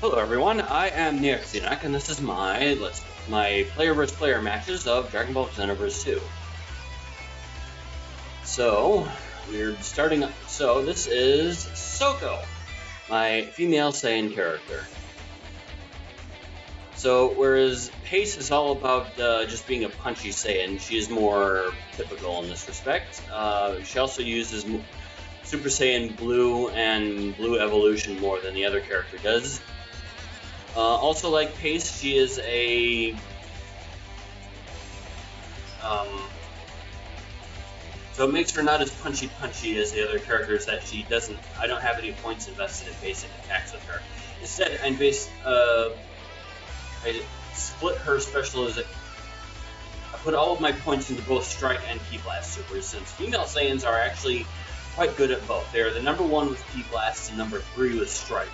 Hello everyone, I am DBXV2, and this is my player vs player matches of Dragon Ball Xenoverse 2. So, we're starting, so this is Soko, my female Saiyan character. So, whereas Pace is all about just being a punchy Saiyan, she is more typical in this respect. She also uses Super Saiyan Blue and Blue Evolution more than the other character does. Also, like Pace, she is a so it makes her not as punchy as the other characters. That she doesn't. I don't have any points invested in basic attacks with her. Instead, I split her specialization. I put all of my points into both Strike and Ki Blast Supers, since female Saiyans are actually quite good at both. They are the #1 with Ki Blast and #3 with Strike.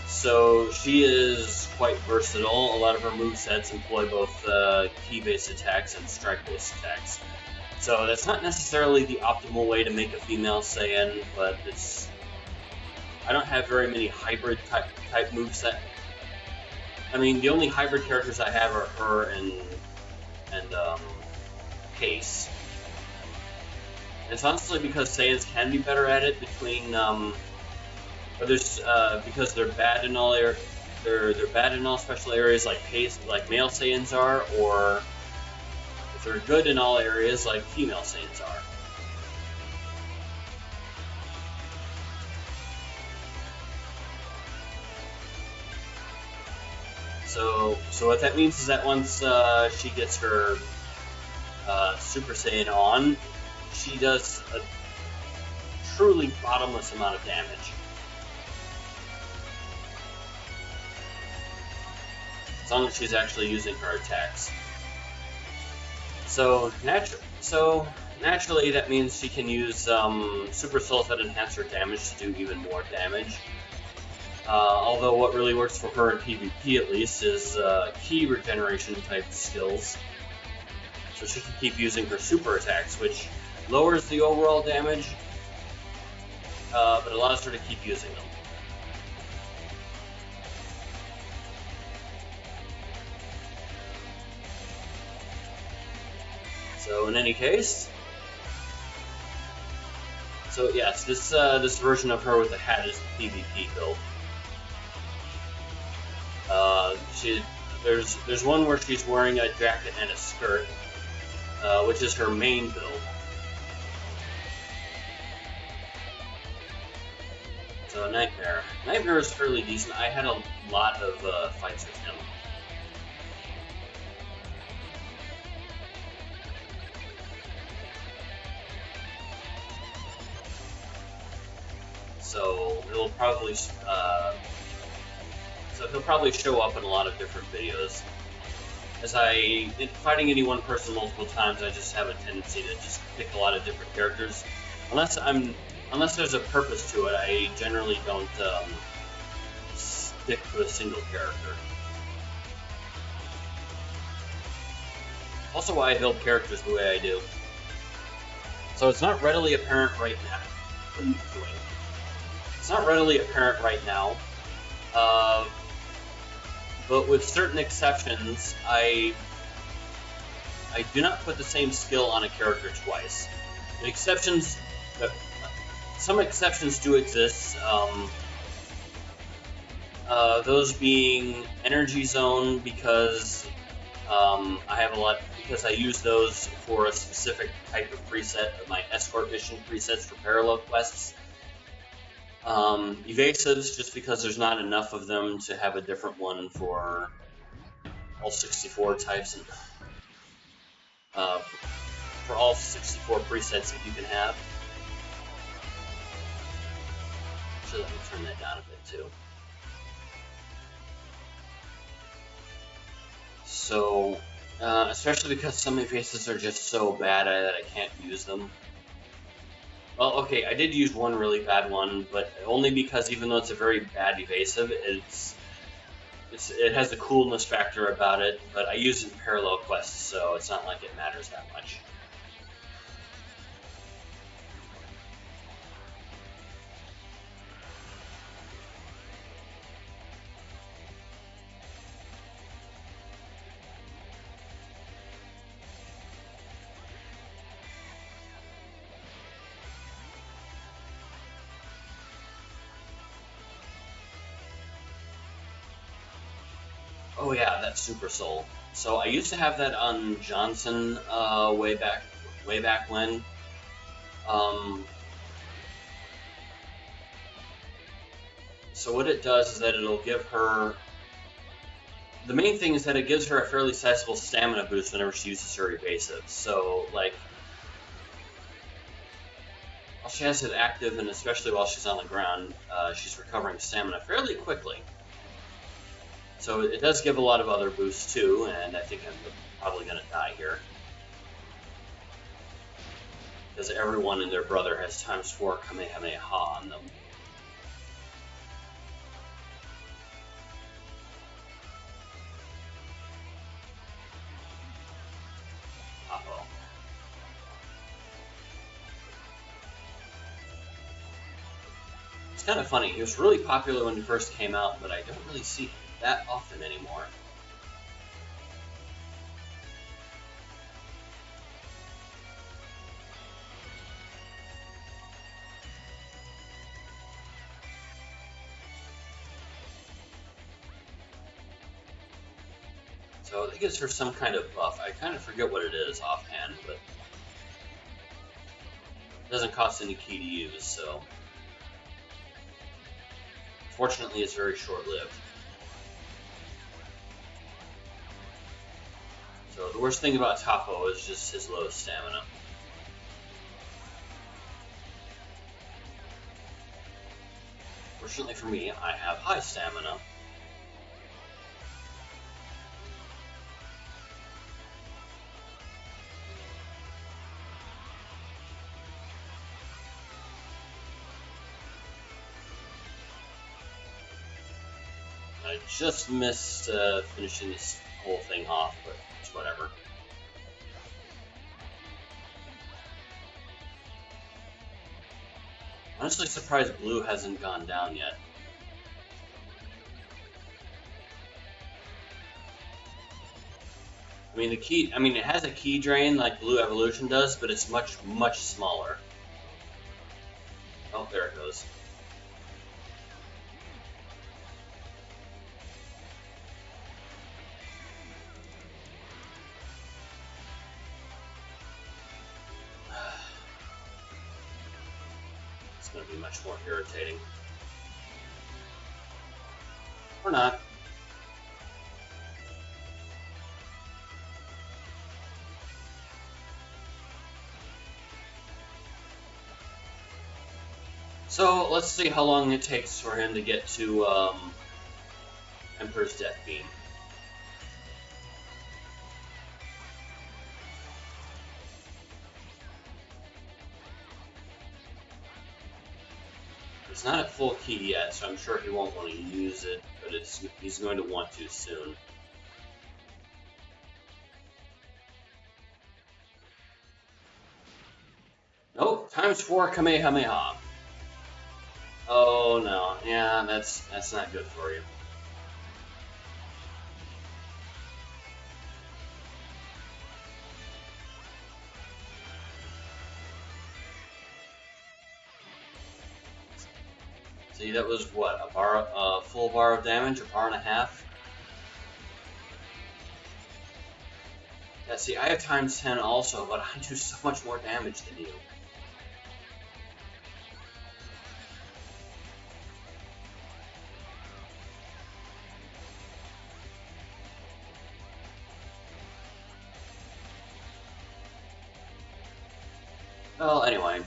So she is quite versatile. A lot of her movesets employ both Ki-based attacks and Strike-based attacks. So that's not necessarily the optimal way to make a female Saiyan, but it's... I don't have very many hybrid type moveset. I mean, the only hybrid characters I have are her and Pace. And it's honestly because Saiyans can be better at it between because they're bad in all they're bad in all special areas like Pace, like male Saiyans are, or if they're good in all areas like female Saiyans are. So what that means is that once she gets her Super Saiyan on, she does a truly bottomless amount of damage. As long as she's actually using her attacks. So naturally, that means she can use Super Souls that enhance her damage to do even more damage. Although what really works for her in PvP at least is Ki regeneration type skills. So she can keep using her super attacks, which lowers the overall damage, but allows her to keep using them. So in any case, so yes, this version of her with the hat is the PvP build. There's one where she's wearing a jacket and a skirt, which is her main build. So Nightmare is fairly decent. I had a lot of fights with him. So he'll probably show up in a lot of different videos. As fighting any one person multiple times, I just have a tendency to just pick a lot of different characters. Unless there's a purpose to it, I generally don't stick to a single character. Also, why I build characters the way I do. So it's not readily apparent right now. What are you doing? It's not readily apparent right now, but with certain exceptions, I do not put the same skill on a character twice. Some exceptions do exist. Those being Energy Zone, because because I use those for a specific type of preset of my escort mission presets for parallel quests. Evasives, just because there's not enough of them to have a different one for all 64 types and for all 64 presets that you can have. So let me turn that down a bit too. So, especially because some evasives are just so bad that I can't use them. Well, okay, I did use one really bad one, but only because even though it's a very bad evasive, it has a coolness factor about it, but I use it in parallel quests, so it's not like it matters that much. Oh yeah, that's Super Soul. So I used to have that on Johnson way back when. Um, so what it does is that it'll give her. The main thing is that it gives her a fairly sizable stamina boost whenever she uses her evasive. So like, while she has it active, and especially while she's on the ground, she's recovering stamina fairly quickly. So it does give a lot of other boosts too, and I think I'm probably going to die here. Because everyone and their brother has ×4 Kamehameha on them. Uh-oh. It's kind of funny. He was really popular when he first came out, but I don't really see him that often anymore. So I think it's for some kind of buff. I kind of forget what it is offhand, but it doesn't cost any key to use, so... Fortunately, it's very short-lived. So the worst thing about Tapo is just his low stamina. Fortunately for me, I have high stamina. I just missed finishing this whole thing off, but it's whatever. Honestly surprised Blue hasn't gone down yet. I mean, it has a key drain like Blue Evolution does, but it's much, much smaller. Oh, there it goes. It's going to be much more irritating. Or not. So, let's see how long it takes for him to get to Emperor's Death Beam. It's not at full key yet, so I'm sure he won't want to use it, but he's going to want to soon. Nope, ×4 Kamehameha. Oh no, yeah, that's not good for you. See, that was what, a full bar of damage, a bar and a half? Yeah, see, I have ×10 also, but I do so much more damage than you. Well, anyway.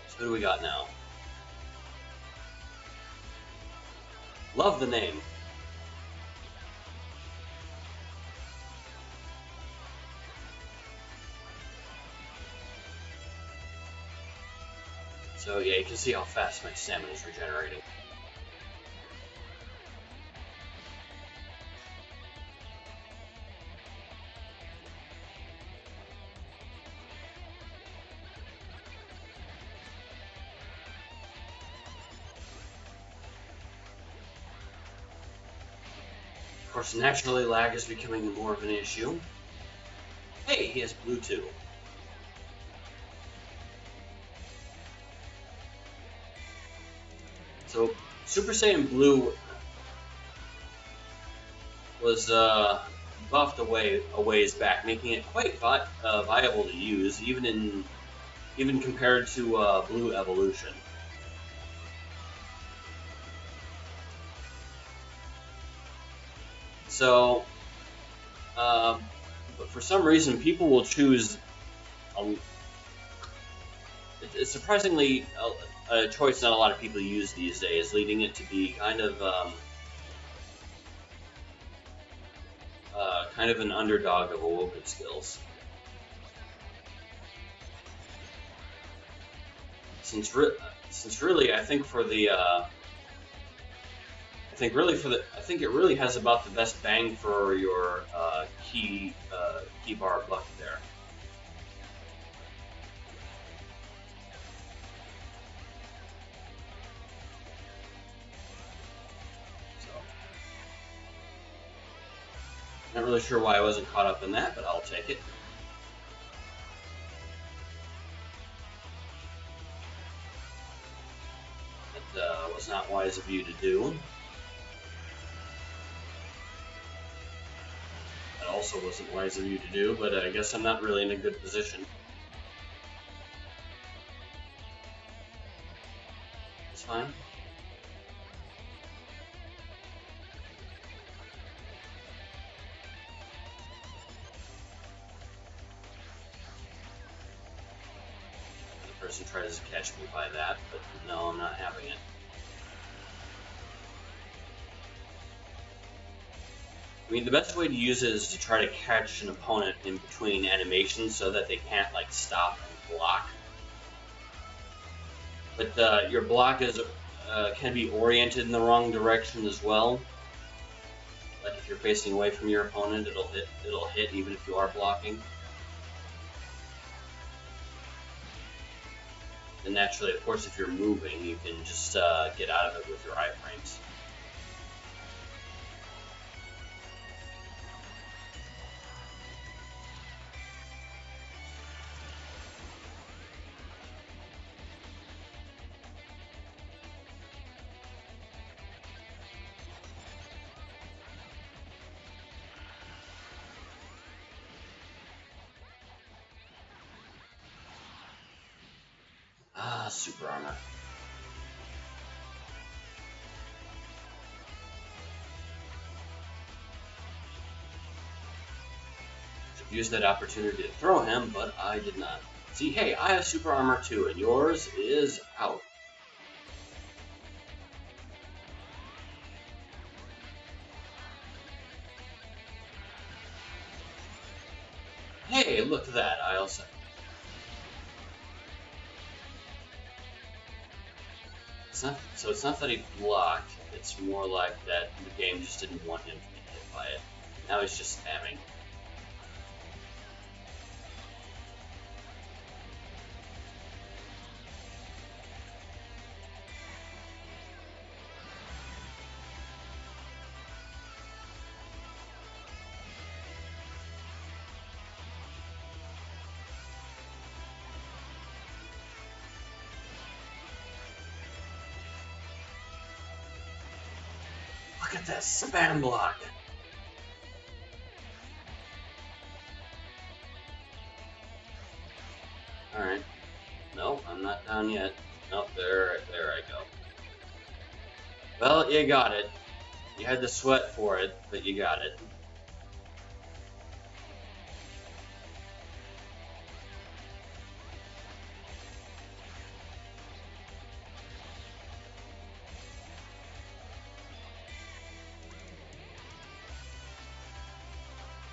So who do we got now? Love the name. So yeah, you can see how fast my stamina is regenerating. Of course, naturally lag is becoming more of an issue. Hey, he has blue too. So, Super Saiyan Blue was buffed a ways back, making it quite viable to use, even compared to Blue Evolution. So, but for some reason, people will choose. It's surprisingly a choice not a lot of people use these days, leading it to be kind of an underdog of awoken skills. Since really, I think it really has about the best bang for your key bar buck there. So, not really sure why I wasn't caught up in that, but I'll take it. That was not wise of you to do. That also wasn't wise of you to do, but I guess I'm not really in a good position. It's fine. The person tries to catch me by that, but no, I'm not having it. I mean, the best way to use it is to try to catch an opponent in between animations so that they can't, like, stop and block. But your block can be oriented in the wrong direction as well. Like if you're facing away from your opponent, it'll hit even if you are blocking. And naturally, of course, if you're moving, you can just get out of it with your iframes. Ah, super armor. Should use that opportunity to throw him, but I did not. See, hey, I have super armor too, and yours is out. Hey, look at that, I also... It's not that he blocked, it's more like that the game just didn't want him to be hit by it. Now he's just spamming. Look at this, spam block! Alright. Nope, I'm not down yet. Nope, there I go. Well, you got it. You had to sweat for it, but you got it.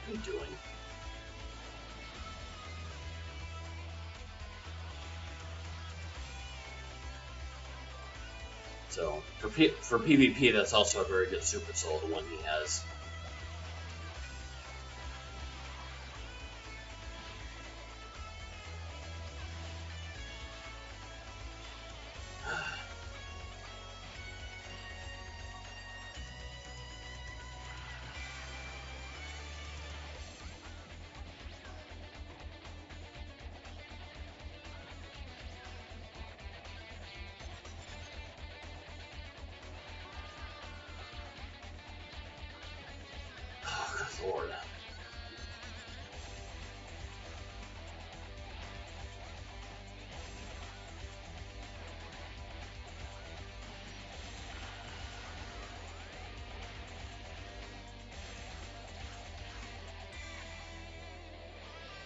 What are you doing? So, for PvP, that's also a very good Super Soul, the one he has.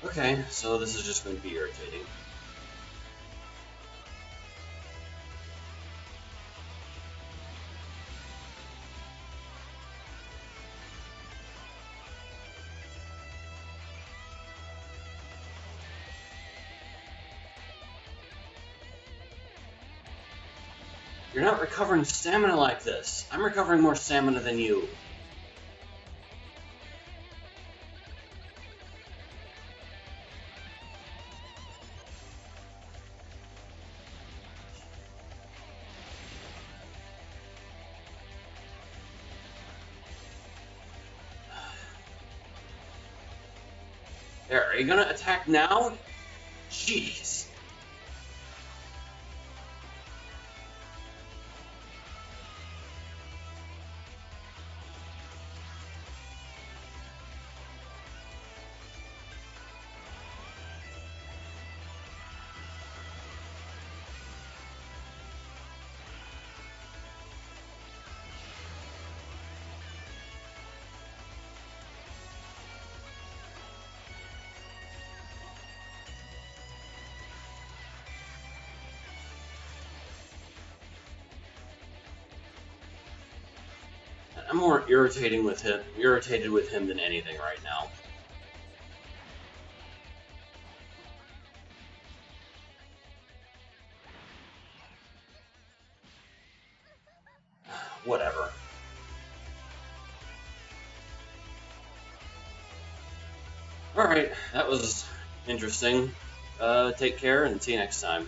Okay, so this is just going to be irritating. You're not recovering stamina like this. I'm recovering more stamina than you. There, are you gonna attack now? Jeez. I'm more irritated with him than anything right now. Whatever. Alright, that was interesting. Take care and see you next time.